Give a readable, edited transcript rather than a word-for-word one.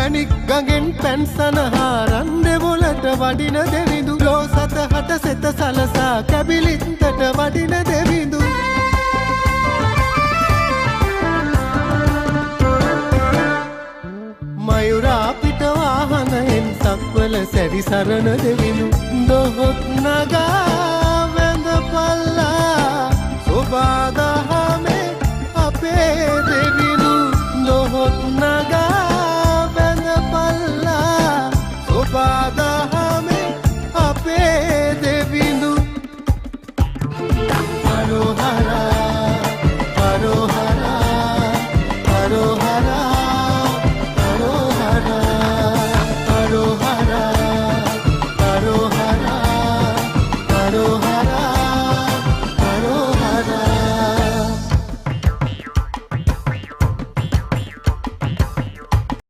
මැණික් ගඟෙන් පැන් සනහාරන් දෙවොලට වඩින දෙවිඳු ලෝ සතහට සෙත සලසා කැබිලිත්තට වඩින දෙවිඳු මයුරා පිට වාහනයෙන් සක්වල සැරිසරන දෙවිඳු දොහොත් නගා වැඳ පල්ලා සෝබාද